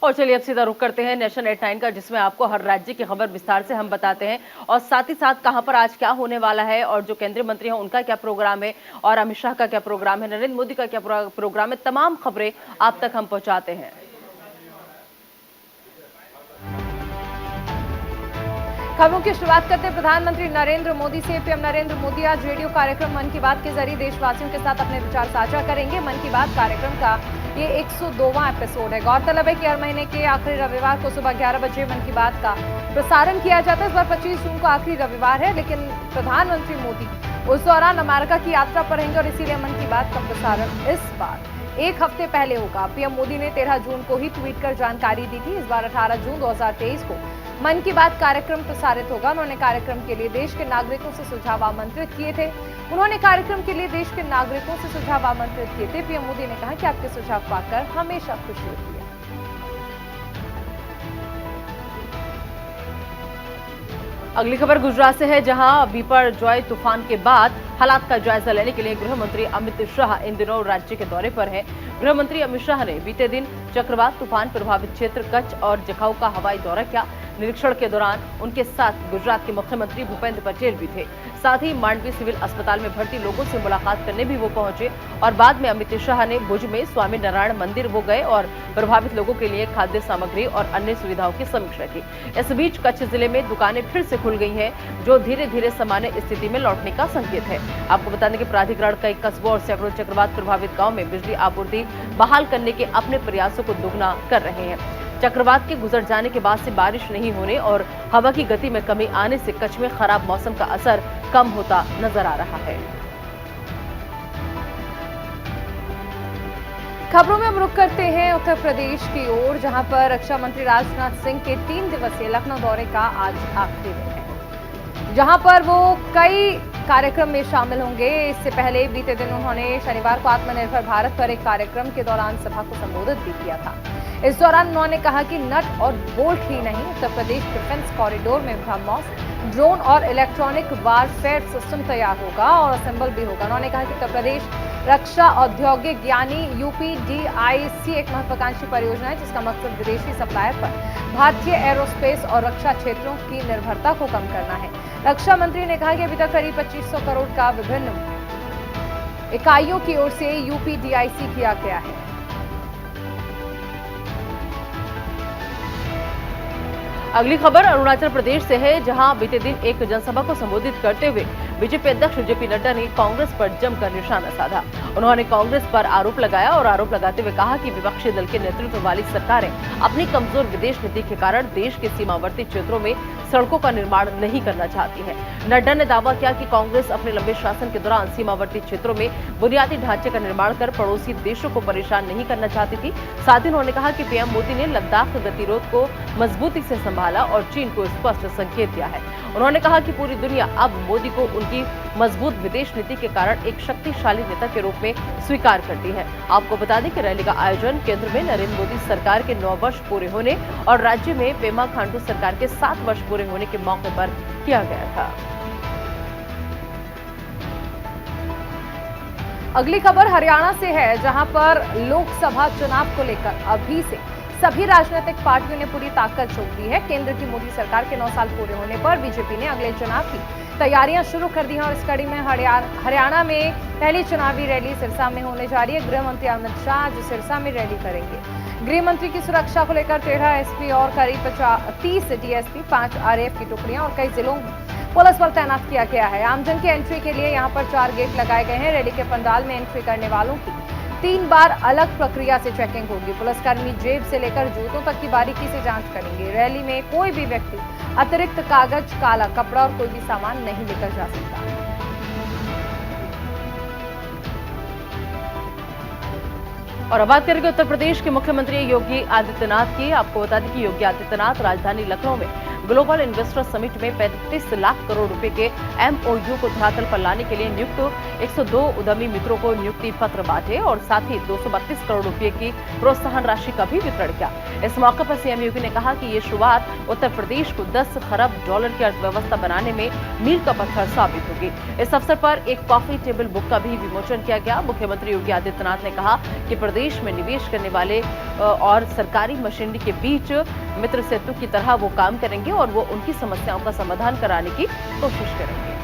और चलिए अब सीधा रुख करते हैं नेशन 89 का, जिसमें आपको हर राज्य की खबर विस्तार से हम बताते हैं और साथ ही साथ कहां पर आज क्या होने वाला है और जो केंद्रीय मंत्री हैं उनका क्या प्रोग्राम है और अमित शाह का क्या प्रोग्राम है, नरेंद्र मोदी का क्या प्रोग्राम है। तमाम खबरें आप तक हम पहुंचाते हैं। खबरों की शुरुआत करते हैं प्रधानमंत्री नरेंद्र मोदी से। पीएम नरेंद्र मोदी आज रेडियो कार्यक्रम मन की बात के जरिए देशवासियों के साथ अपने विचार साझा करेंगे। मन की बात कार्यक्रम का ये 102वां एपिसोड है। गौरतलब है कि हर महीने के आखिरी रविवार को सुबह 11 बजे मन की बात का प्रसारण किया जाता है। इस बार 25 जून को आखिरी रविवार है, लेकिन प्रधानमंत्री मोदी उस दौरान अमेरिका की यात्रा पर रहेंगे और इसीलिए मन की बात का प्रसारण इस बार एक हफ्ते पहले होगा। पीएम मोदी ने 13 जून को ही ट्वीट कर जानकारी दी थी। इस बार 18 जून 2023 को मन की बात कार्यक्रम प्रसारित होगा। उन्होंने कार्यक्रम के लिए देश के नागरिकों से सुझाव आमंत्रित किए थे। पीएम मोदी ने कहा कि आपके सुझाव पाकर हमेशा खुशी होती है। अगली खबर गुजरात से है, जहां बिपरजॉय तूफान के बाद हालात का जायजा लेने के लिए गृह मंत्री अमित शाह इन दिनों राज्य के दौरे पर हैं। गृह मंत्री अमित शाह ने बीते दिन चक्रवात तूफान प्रभावित क्षेत्र कच्छ और जखाऊ का हवाई दौरा किया। निरीक्षण के दौरान उनके साथ गुजरात के मुख्यमंत्री भूपेंद्र पटेल भी थे। साथ ही मांडवी सिविल अस्पताल में भर्ती लोगों से मुलाकात करने भी वो पहुंचे और बाद में अमित शाह ने भुज में स्वामी नारायण मंदिर वो गए और प्रभावित लोगों के लिए खाद्य सामग्री और अन्य सुविधाओं की समीक्षा की। इस बीच कच्छ जिले में दुकानें फिर से खुल गई हैं, जो धीरे धीरे सामान्य स्थिति में लौटने का संकेत है। आपको बता दें कि प्राधिकरण कई कस्बों और सैकड़ों चक्रवात प्रभावित गांव में बिजली आपूर्ति बहाल करने के अपने प्रयासों को दोगुना कर रहे हैं। चक्रवात के गुजर जाने के बाद से बारिश नहीं होने और हवा की गति में कमी आने से कच्छ में खराब मौसम का असर कम होता नजर आ रहा है। खबरों में हम रुख करते हैं उत्तर प्रदेश की ओर, जहां पर रक्षा मंत्री राजनाथ सिंह के 3 दिवसीय लखनऊ दौरे का आज आखिरी दिन है, जहां पर वो कई कार्यक्रम में शामिल होंगे। इससे पहले बीते दिन उन्होंने शनिवार को आत्मनिर्भर भारत पर एक कार्यक्रम के दौरान सभा को संबोधित भी किया था। इस दौरान उन्होंने कहा कि नट और बोल्ट ही नहीं, उत्तर प्रदेश डिफेंस कॉरिडोर में ब्रह्मोस, ड्रोन और इलेक्ट्रॉनिक वारफेयर सिस्टम तैयार होगा और असेंबल भी होगा। उन्होंने कहा कि उत्तर प्रदेश रक्षा औद्योगिक यानी यूपीडीआईसी एक महत्वाकांक्षी परियोजना है, जिसका मकसद विदेशी सप्लायर पर भारतीय एरोस्पेस और रक्षा क्षेत्रों की निर्भरता को कम करना है। रक्षा मंत्री ने कहा कि अभी तक करीब 2500 करोड़ का विभिन्न इकाइयों की ओर से यूपीडीआईसी किया गया है। अगली खबर अरुणाचल प्रदेश से है, जहां बीते दिन एक जनसभा को संबोधित करते हुए बीजेपी अध्यक्ष जेपी नड्डा ने कांग्रेस पर जमकर निशाना साधा। उन्होंने कांग्रेस पर आरोप लगाया और आरोप लगाते हुए कहा कि विपक्षी दल के नेतृत्व वाली सरकारें अपनी कमजोर विदेश नीति के कारण देश के सीमावर्ती क्षेत्रों में सड़कों का निर्माण नहीं करना चाहती है। नड्डा ने दावा किया कि कांग्रेस अपने लंबे शासन के दौरान सीमावर्ती क्षेत्रों में बुनियादी ढांचे का निर्माण कर पड़ोसी देशों को परेशान नहीं करना चाहती थी। साथ ही उन्होंने कहा कि पीएम मोदी ने लद्दाख गतिरोध को मजबूती से संभाला और चीन को स्पष्ट संकेत दिया है। उन्होंने कहा कि पूरी दुनिया अब मोदी को उनकी मजबूत विदेश नीति के कारण एक शक्तिशाली नेता के रूप में स्वीकार करती है। आपको बता दें कि रैली का आयोजन केंद्र में नरेंद्र मोदी सरकार के 9 वर्ष पूरे होने और राज्य में पेमा खांडू सरकार के 7 वर्ष पूरे होने के मौके पर किया गया था। अगली खबर हरियाणा से है, जहां पर लोकसभा चुनाव को लेकर अभी से सभी राजनीतिक पार्टियों ने पूरी ताकत झोंक दी है। केंद्र की मोदी सरकार के 9 साल पूरे होने पर बीजेपी ने अगले चुनाव की तैयारियां शुरू कर दी हैं और इस कड़ी में हरियाणा में पहली चुनावी रैली सिरसा में होने जा रही है। गृह मंत्री अमित शाह आज सिरसा में रैली करेंगे। गृह मंत्री की सुरक्षा को लेकर 13 एसपी और करीब 30 डीएसपी, 5 आरएएफ की टुकड़ियां और कई जिलों में पुलिस बल तैनात किया गया है। आमजन की एंट्री के लिए यहां पर 4 गेट लगाए गए हैं। रैली के पंडाल में एंट्री करने वालों की 3 बार अलग प्रक्रिया से चेकिंग होगी। पुलिसकर्मी जेब से लेकर जूतों तक की बारीकी से जांच करेंगे। रैली में कोई भी व्यक्ति अतिरिक्त कागज, काला कपड़ा और कोई भी सामान नहीं लेकर जा सकता। और अब बात करेंगे उत्तर प्रदेश के मुख्यमंत्री योगी आदित्यनाथ की। आपको बता दें कि योगी आदित्यनाथ राजधानी लखनऊ में ग्लोबल इन्वेस्टर समिट में 35 लाख करोड़ रुपए के MOU को धरातल पर लाने के लिए नियुक्त 102 उद्यमी मित्रों को नियुक्ति पत्र बांटे और साथ ही 232 करोड़ रुपए की प्रोत्साहन राशि का भी वितरण किया। इस मौके पर सीएम योगी ने कहा कि ये शुरुआत उत्तर प्रदेश को 10 खरब डॉलर की अर्थव्यवस्था बनाने में मील का पत्थर साबित होगी। इस अवसर पर एक कॉफी टेबल बुक का भी विमोचन किया गया। मुख्यमंत्री योगी आदित्यनाथ ने कहा कि प्रदेश में निवेश करने वाले और सरकारी मशीनरी के बीच मित्र सेतु की तरह वो काम करेंगे और वो उनकी समस्याओं का समाधान कराने की कोशिश करेंगे।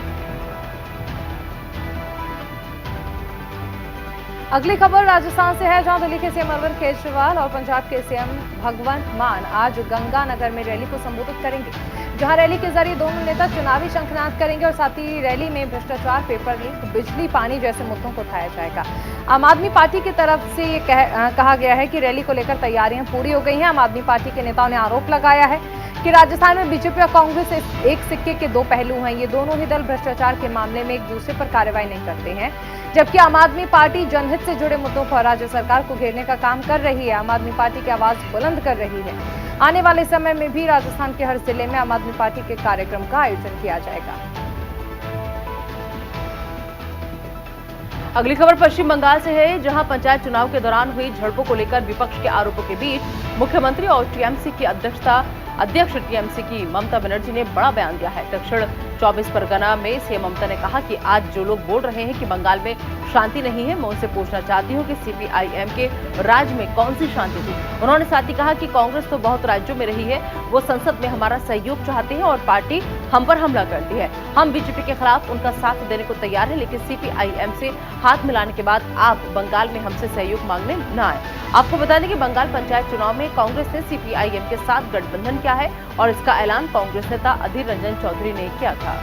अगली खबर राजस्थान से है, जहां दिल्ली के सीएम अरविंद केजरीवाल और पंजाब के सीएम भगवंत मान आज गंगानगर में रैली को संबोधित करेंगे, जहां रैली के जरिए दोनों नेता चुनावी शंखनाद करेंगे और साथ ही रैली में भ्रष्टाचार, पेपर लीक, बिजली, पानी जैसे मुद्दों को उठाया जाएगा। आम आदमी पार्टी की तरफ से ये कहा गया है कि रैली को लेकर तैयारियां पूरी हो गई हैं। आम आदमी पार्टी के नेताओं ने आरोप लगाया है कि राजस्थान में बीजेपी और कांग्रेस एक सिक्के के दो पहलू हैं। ये दोनों ही दल भ्रष्टाचार के मामले में एक दूसरे पर कार्रवाई नहीं करते हैं, जबकि आम आदमी पार्टी जनहित से जुड़े मुद्दों पर राज्य सरकार को घेरने का काम कर रही है। आम आदमी पार्टी की आवाज बुलंद कर रही है। आने वाले समय में भी राजस्थान के हर जिले में आम आदमी पार्टी के कार्यक्रम का आयोजन किया जाएगा। अगली खबर पश्चिम बंगाल से है, जहां पंचायत चुनाव के दौरान हुई झड़पों को लेकर विपक्ष के आरोपों के बीच मुख्यमंत्री और टीएमसी की अध्यक्ष टीएमसी की ममता बनर्जी ने बड़ा बयान दिया है। दक्षिण 24 परगना में सीएम ममता ने कहा कि आज जो लोग बोल रहे हैं कि बंगाल में शांति नहीं है, मैं उनसे पूछना चाहती हूं कि सीपीआईएम के राज में कौन सी शांति थी। उन्होंने साथ ही कहा कि कांग्रेस तो बहुत राज्यों में रही है, वो संसद में हमारा सहयोग चाहते हैं और पार्टी हम पर हमला करती है। हम बीजेपी के खिलाफ उनका साथ देने को तैयार है, लेकिन सीपीआईएम से हाथ मिलाने के बाद आप बंगाल में हमसे सहयोग मांगने न आए। आपको बता दें कि बंगाल पंचायत चुनाव में कांग्रेस ने सीपीआईएम के साथ गठबंधन किया है और इसका ऐलान कांग्रेस नेता अधीर रंजन चौधरी ने किया था।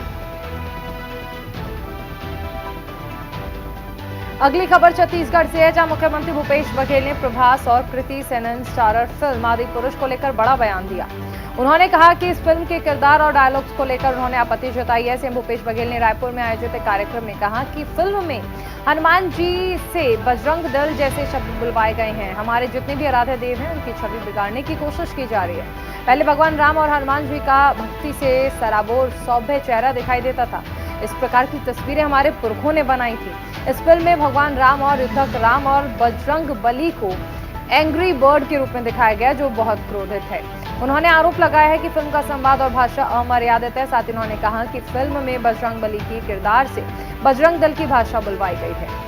अगली खबर छत्तीसगढ़ से है, जहां मुख्यमंत्री भूपेश बघेल ने प्रभास और कृति सेनन स्टारर फिल्म आदिपुरुष को लेकर बड़ा बयान दिया। उन्होंने कहा कि इस फिल्म के किरदार और डायलॉग्स को लेकर उन्होंने आपत्ति जताई है। सीएम भूपेश बघेल ने रायपुर में आयोजित एक कार्यक्रम में कहा कि फिल्म में हनुमान जी से बजरंग दल जैसे शब्द बुलवाए गए हैं। हमारे जितने भी आराध्य देव हैं उनकी छवि बिगाड़ने की कोशिश की जा रही है। पहले भगवान राम और हनुमान जी का भक्ति से सराबोर सौभ्य चेहरा दिखाई देता था। इस प्रकार की तस्वीरें हमारे पुरखों ने बनाई थी। इस फिल्म में भगवान राम और युद्धक राम और बजरंग बली को एंग्री बर्ड के रूप में दिखाया गया, जो बहुत क्रोधित है। उन्होंने आरोप लगाया है कि फिल्म का संवाद और भाषा अमर्यादित है। साथ ही उन्होंने कहा कि फिल्म में बजरंग बली की किरदार से बजरंग दल की भाषा बुलवाई गई है।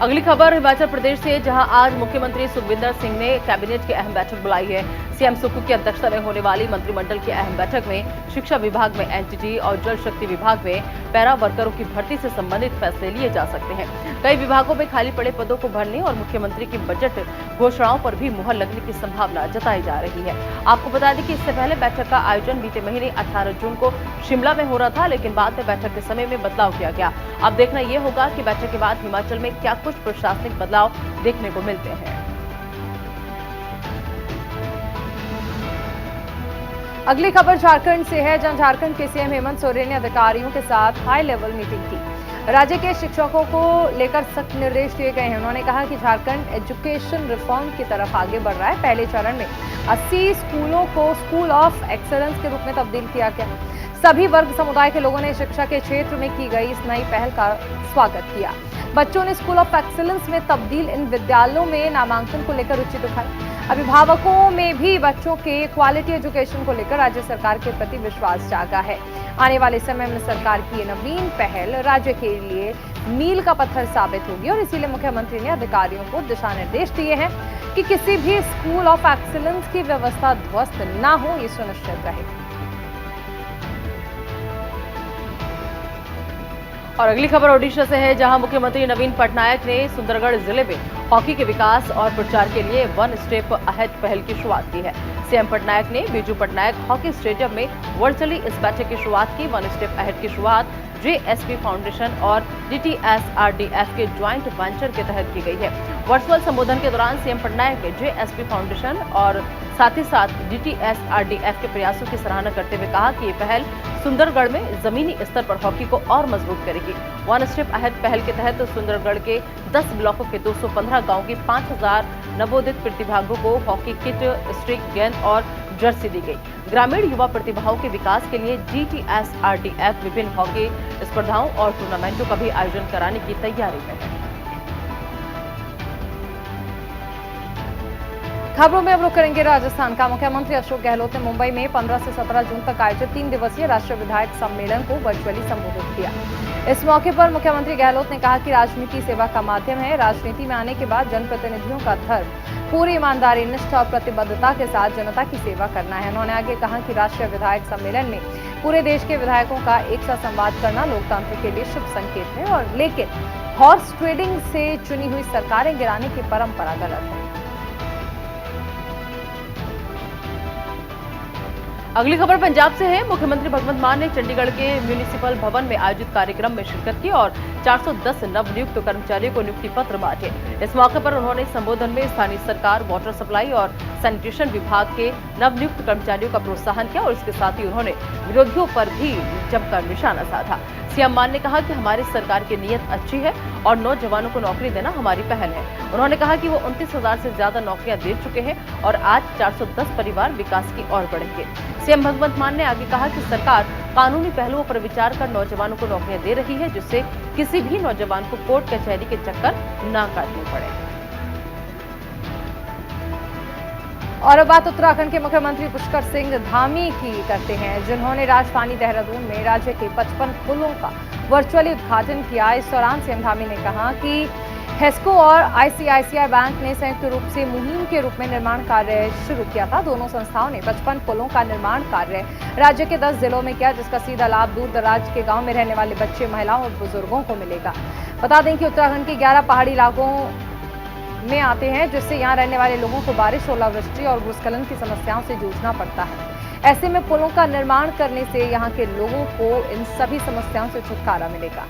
अगली खबर हिमाचल प्रदेश से, जहां आज मुख्यमंत्री सुखविंदर सिंह ने कैबिनेट की अहम बैठक बुलाई है। सीएम सुक्खू की अध्यक्षता में होने वाली मंत्रिमंडल की अहम बैठक में शिक्षा विभाग में एनटीटी और जल शक्ति विभाग में पैरा वर्करों की भर्ती से संबंधित फैसले लिए जा सकते हैं। कई विभागों में खाली पड़े पदों को भरने और मुख्यमंत्री की बजट घोषणाओं पर भी मुहर लगने की संभावना जताई जा रही है। आपको बता दें कि इससे पहले बैठक का आयोजन बीते महीने 18 जून को शिमला में हो रहा था, लेकिन बाद में बैठक के समय में बदलाव किया गया। अब देखना यह होगा कि बैठक के बाद हिमाचल में क्या कुछ प्रशासनिक बदलाव देखने को मिलते हैं। अगली खबर झारखंड से है, जहां झारखंड के सीएम हेमंत सोरेन ने अधिकारियों के साथ हाई लेवल मीटिंग की। राज्य के शिक्षकों को लेकर सख्त निर्देश दिए गए हैं। उन्होंने कहा कि झारखंड एजुकेशन रिफॉर्म की तरफ आगे बढ़ रहा है। पहले चरण में 80 स्कूलों को स्कूल ऑफ एक्सेलेंस के रूप में तब्दील किया गया। सभी वर्ग समुदाय के लोगों ने शिक्षा के क्षेत्र में की गई इस नई पहल का स्वागत किया। बच्चों ने स्कूल ऑफ एक्सीलेंस में तब्दील इन विद्यालयों में नामांकन को लेकर रुचि दिखाई। अभिभावकों में भी बच्चों के क्वालिटी एजुकेशन को लेकर राज्य सरकार के प्रति विश्वास जागा है। आने वाले समय में सरकार की ये नवीन पहल राज्य के लिए मील का पत्थर साबित होगी और इसीलिए मुख्यमंत्री ने अधिकारियों को दिशा निर्देश दिए हैं कि किसी भी स्कूल ऑफ एक्सीलेंस की व्यवस्था ध्वस्त न हो, ये सुनिश्चित रहे। और अगली खबर ओडिशा से है, जहां मुख्यमंत्री नवीन पटनायक ने सुंदरगढ़ जिले में हॉकी के विकास और प्रचार के लिए वन स्टेप अहेड पहल की शुरुआत की है। सीएम पटनायक ने बीजू पटनायक हॉकी स्टेडियम में वर्चुअली इस बैठक की शुरुआत की। वन स्टेप अहेड की शुरुआत जेएसपी फाउंडेशन और डीटीएसआरडीएफ के ज्वाइंट वेंचर के तहत की गई है। वर्चुअल संबोधन के दौरान सीएम पटनायक ने जेएसपी फाउंडेशन और साथ ही साथ डीटीएसआरडीएफ के प्रयासों की सराहना करते हुए कहा कि ये पहल सुंदरगढ़ में जमीनी स्तर पर हॉकी को और मजबूत करेगी। वन स्टेप अहेड पहल के तहत सुंदरगढ़ के 10 ब्लॉकों के 215 गांव के 5000 नवोदित प्रतिभागियों को हॉकी किट, स्टिक, गेंद और जर्सी दी गई। ग्रामीण युवा प्रतिभाओं के विकास के लिए GTSRDF विभिन्न हॉकी स्पर्धाओं और टूर्नामेंटों का भी आयोजन कराने की तैयारी में है। खबरों में अब रुक करेंगे राजस्थान का। मुख्यमंत्री अशोक गहलोत ने मुंबई में 15 से 17 जून तक आयोजित 3 दिवसीय राष्ट्रीय विधायक सम्मेलन को वर्चुअली संबोधित किया। इस मौके पर मुख्यमंत्री गहलोत ने कहा कि राजनीति सेवा का माध्यम है। राजनीति में आने के बाद जनप्रतिनिधियों का धर्म पूरी ईमानदारी, निष्ठा और प्रतिबद्धता के साथ जनता की सेवा करना है। उन्होंने आगे कहा कि राष्ट्रीय विधायक सम्मेलन में पूरे देश के विधायकों का एक साथ संवाद करना लोकतंत्र के लिए शुभ संकेत है, और लेकिन हॉर्स ट्रेडिंग से चुनी हुई सरकारें गिराने की परंपरा गलत है। अगली खबर पंजाब से है। मुख्यमंत्री भगवंत मान ने चंडीगढ़ के म्यूनिसिपल भवन में आयोजित कार्यक्रम में शिरकत की और 410 नवनियुक्त कर्मचारियों को नियुक्ति पत्र बांटे। इस मौके पर उन्होंने संबोधन में स्थानीय सरकार, वाटर सप्लाई और सैनिटेशन विभाग के नवनियुक्त कर्मचारियों का प्रोत्साहन किया और इसके साथ ही उन्होंने विरोधियों पर भी जमकर निशाना साधा। सीएम मान ने कहा कि हमारी सरकार की नीयत अच्छी है और नौजवानों को नौकरी देना हमारी पहल है। उन्होंने कहा कि वो 29,000 से ज्यादा नौकरियां दे चुके हैं और आज 410 परिवार विकास की ओर बढ़ेंगे। सीएम भगवंत मान ने आगे कहा कि सरकार कानूनी पहलुओं पर विचार कर नौजवानों को नौकरियां दे रही है, जिससे किसी भी नौजवान को कोर्ट कचहरी के चक्कर न काटने पड़े। और अब बात उत्तराखंड के मुख्यमंत्री पुष्कर सिंह धामी की करते हैं, जिन्होंने राजधानी देहरादून में राज्य के 55 पुलों का वर्चुअली उद्घाटन किया। इस दौरान सीएम धामी ने कहा कि हेस्को और ICICI बैंक ने संयुक्त रूप से मुहिम के रूप में निर्माण कार्य शुरू किया था। दोनों संस्थाओं ने 55 पुलों का निर्माण कार्य राज्य के 10 जिलों में किया, जिसका सीधा लाभ दूर दराज के गाँव में रहने वाले बच्चे, महिलाओं और बुजुर्गों को मिलेगा। बता दें कि उत्तराखंड के 11 पहाड़ी इलाकों में आते हैं, जिससे यहाँ रहने वाले लोगों को बारिश, ओलावृष्टि और भूस्खलन की समस्याओं से जूझना पड़ता है। ऐसे में पुलों का निर्माण करने से यहाँ के लोगों को इन सभी समस्याओं से छुटकारा मिलेगा।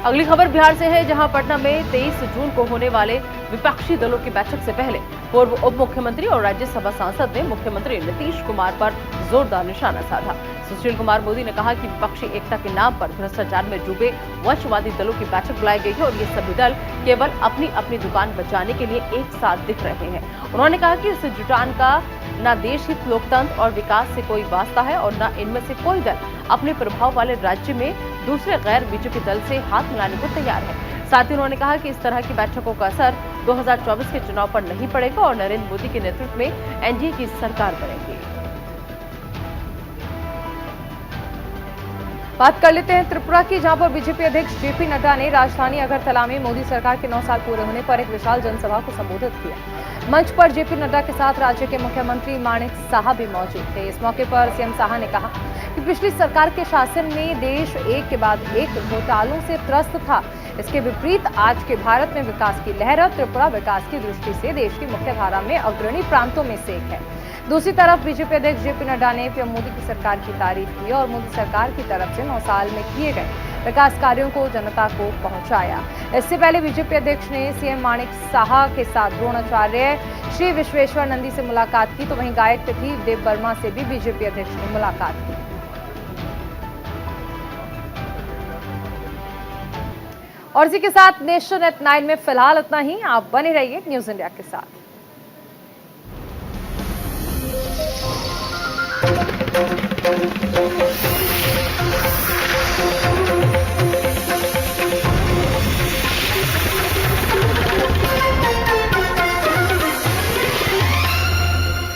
अगली खबर बिहार से है, जहां पटना में 23 जून को होने वाले विपक्षी दलों की बैठक से पहले पूर्व उप मुख्यमंत्री और राज्यसभा सांसद ने मुख्यमंत्री नीतीश कुमार पर जोरदार निशाना साधा। सुशील कुमार मोदी ने कहा कि विपक्षी एकता के नाम पर भ्रष्टाचार में डूबे वंशवादी दलों की बैठक बुलाई गई है और ये सभी दल केवल अपनी अपनी दुकान बचाने के लिए एक साथ दिख रहे हैं। उन्होंने कहा कि इस जुटान का न देश हित, लोकतंत्र और विकास से कोई वास्ता है और न इनमें से कोई दल अपने प्रभाव वाले राज्य में दूसरे गैर बीजेपी दल से हाथ मिलाने को तैयार है। साथ ही उन्होंने कहा कि इस तरह की बैठकों का असर 2024 के चुनाव पर नहीं पड़ेगा और नरेंद्र मोदी के नेतृत्व में एनडीए की सरकार बनेगी। बात कर लेते हैं त्रिपुरा की, जहां पर बीजेपी अध्यक्ष जेपी नड्डा ने राजधानी अगरतला में मोदी सरकार के 9 साल पूरे होने पर एक विशाल जनसभा को संबोधित किया। मंच पर जेपी नड्डा के साथ राज्य के मुख्यमंत्री माणिक साहा भी मौजूद थे। इस मौके पर सीएम साहा ने कहा कि पिछली सरकार के शासन में देश एक के बाद एक घोटालों से त्रस्त था। इसके विपरीत आज के भारत में विकास की लहर है। त्रिपुरा विकास की दृष्टि से देश की मुख्यधारा में अग्रणी प्रांतों में से एक है। दूसरी तरफ बीजेपी अध्यक्ष जेपी नड्डा ने पीएम मोदी की सरकार की तारीफ की और मोदी सरकार की तरफ से 9 साल में किए गए विकास कार्यों को जनता को पहुंचाया। इससे पहले बीजेपी अध्यक्ष ने सीएम माणिक साहा के साथ द्रोणाचार्य श्री विश्वेश्वर नंदी से मुलाकात की, तो वहीं गायक तिथि देव वर्मा से भी बीजेपी अध्यक्ष ने मुलाकात की। और इसी के साथ नेशन एट 9 में फिलहाल इतना ही। आप बने रहिए न्यूज इंडिया के साथ।